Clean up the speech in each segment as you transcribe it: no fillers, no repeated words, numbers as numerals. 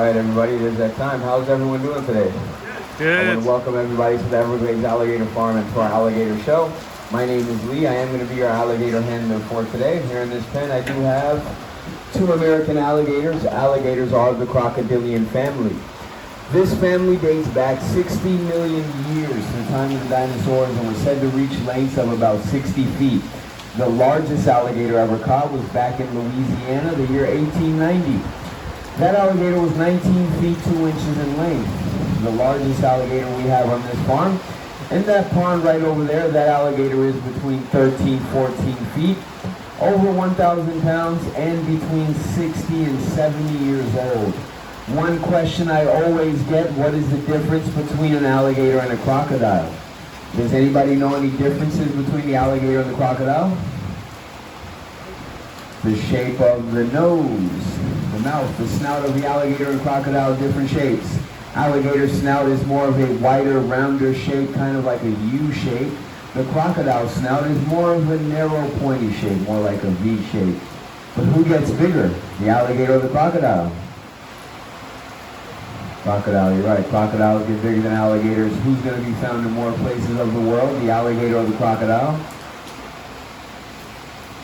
right, everybody, it is that time. How's everyone doing today? Good. I want to welcome everybody to the Everglades Alligator Farm and to our alligator show. My name is Lee. I am going to be your alligator handler for today. Here in this pen, I do have two American alligators. Alligators are the crocodilian family. This family dates back 60 million years to the time of the dinosaurs and was said to reach lengths of about 60 feet. The largest alligator ever caught was back in Louisiana, the year 1890. That alligator was 19 feet 2 inches in length. The largest alligator we have on this farm. In that pond right over there, that alligator is between 13, 14 feet, over 1,000 pounds, and between 60 and 70 years old. One question I always get, what is the difference between an alligator and a crocodile? Does anybody know any differences between the alligator and the crocodile? The shape of the nose, the mouth, the snout of the alligator and crocodile, different shapes. Alligator snout is more of a wider, rounder shape, kind of like a U shape. The crocodile snout is more of a narrow, pointy shape, more like a V shape. But who gets bigger, the alligator or the crocodile? Crocodile, you're right. Crocodiles get bigger than alligators. Who's going to be found in more places of the world, the alligator or the crocodile?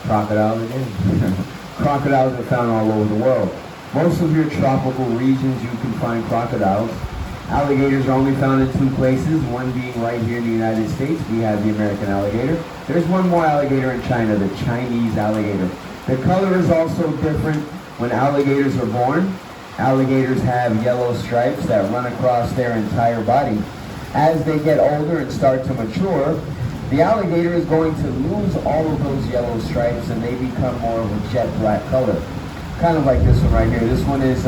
Crocodile again. Crocodiles are found all over the world. Most of your tropical regions you can find crocodiles. Alligators are only found in two places, one being right here in the United States. We have the American alligator. There's one more alligator in China, the Chinese alligator. The color is also different when alligators are born. Alligators have yellow stripes that run across their entire body. As they get older and start to mature, the alligator is going to lose all of those yellow stripes and they become more of a jet black color. Kind of like this one right here. This one is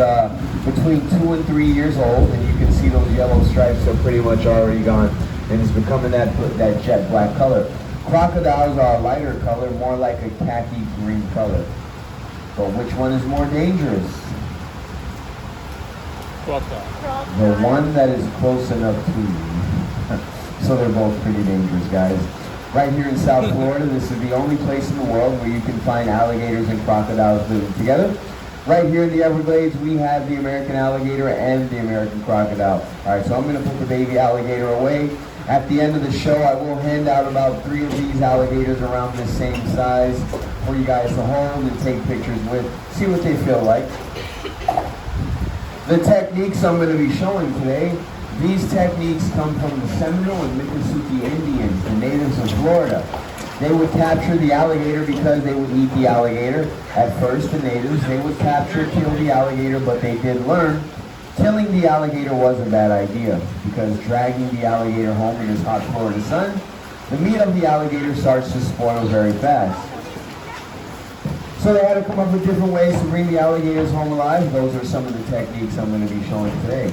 between 2 and 3 years old, and you can see those yellow stripes are pretty much already gone, and it's becoming that jet black color. Crocodiles are a lighter color, more like a khaki green color. But which one is more dangerous? Crocodile. The one that is close enough to you. So they're both pretty dangerous, guys. Right here in South Florida, this is the only place in the world where you can find alligators and crocodiles living together. Right here in the Everglades, we have the American alligator and the American crocodile. All right, so I'm going to put the baby alligator away. At the end of the show, I will hand out about 3 of these alligators around the same size for you guys to hold and take pictures with. See what they feel like. The techniques I'm going to be showing today, these techniques come from the Seminole and Miccosukee Indians, the natives of Florida. They would capture the alligator because they would eat the alligator. At first, the natives, they would capture, kill the alligator, but they did learn killing the alligator was a bad idea because dragging the alligator home in this hot Florida sun, the meat of the alligator starts to spoil very fast. So they had to come up with different ways to bring the alligators home alive. Those are some of the techniques I'm going to be showing today.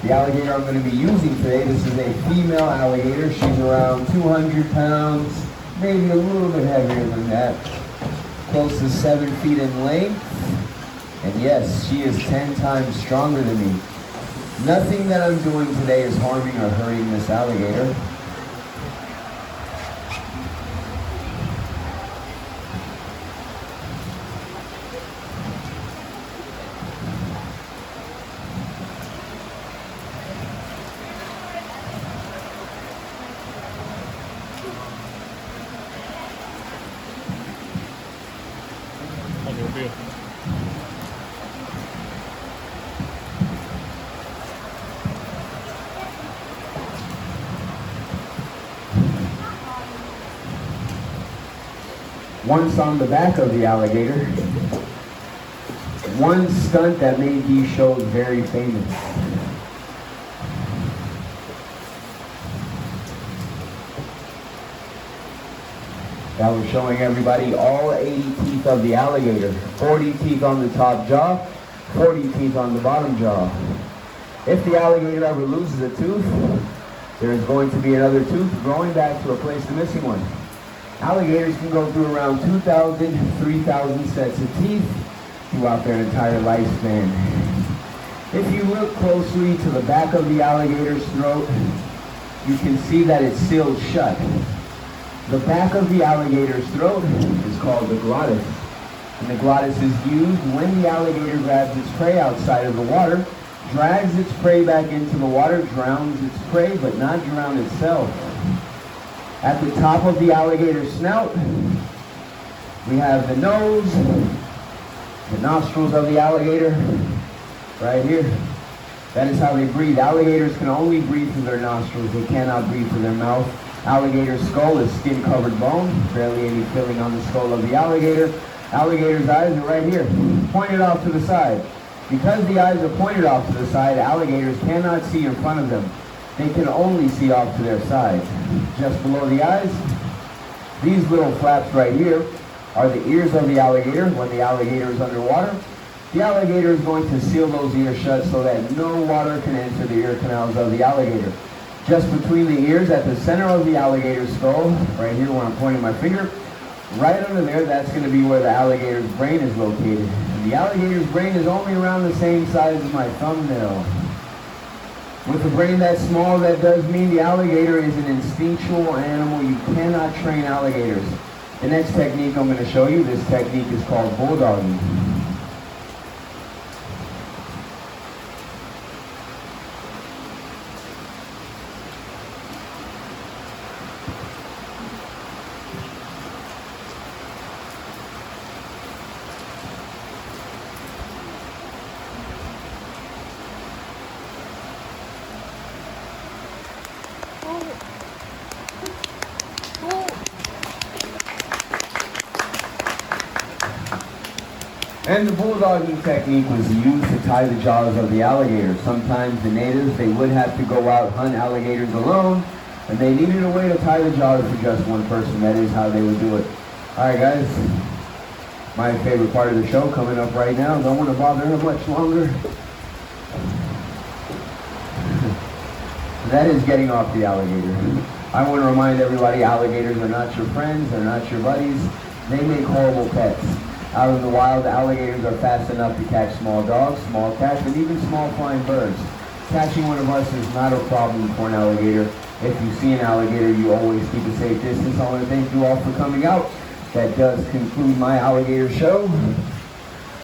The alligator I'm going to be using today, this is a female alligator. She's around 200 pounds, maybe a little bit heavier than that. Close to 7 feet in length. And yes, she is 10 times stronger than me. Nothing that I'm doing today is harming or hurting this alligator. Once on the back of the alligator, one stunt that made these shows very famous. That was showing everybody all 80 teeth of the alligator. 40 teeth on the top jaw, 40 teeth on the bottom jaw. If the alligator ever loses a tooth, there is going to be another tooth growing back to replace the missing one. Alligators can go through around 2,000, 3,000 sets of teeth throughout their entire lifespan. If you look closely to the back of the alligator's throat, you can see that it's sealed shut. The back of the alligator's throat is called the glottis. And the glottis is used when the alligator grabs its prey outside of the water, drags its prey back into the water, drowns its prey, but not drown itself. At the top of the alligator's snout, we have the nose, the nostrils of the alligator, right here. That is how they breathe. Alligators can only breathe through their nostrils. They cannot breathe through their mouth. Alligator's skull is skin-covered bone, barely any filling on the skull of the alligator. Alligator's eyes are right here, pointed off to the side. Because the eyes are pointed off to the side, alligators cannot see in front of them. They can only see off to their sides. Just below the eyes, these little flaps right here are the ears of the alligator when the alligator is underwater. The alligator is going to seal those ears shut so that no water can enter the ear canals of the alligator. Just between the ears at the center of the alligator's skull, right here where I'm pointing my finger, right under there, that's going to be where the alligator's brain is located. And the alligator's brain is only around the same size as my thumbnail. With a brain that small, that does mean the alligator is an instinctual animal. You cannot train alligators. The next technique I'm going to show you, this technique is called bulldogging. And the bulldogging technique was used to tie the jaws of the alligator. Sometimes the natives, they would have to go out hunt alligators alone, and they needed a way to tie the jaws for just one person. That is how they would do it. All right, guys, my favorite part of the show coming up right now. Don't want to bother her much longer. That is getting off the alligator. I want to remind everybody, alligators are not your friends, they're not your buddies. They make horrible pets. Out in the wild, alligators are fast enough to catch small dogs, small cats, and even small flying birds. Catching one of us is not a problem for an alligator. If you see an alligator, you always keep a safe distance. I want to thank you all for coming out. That does conclude my alligator show.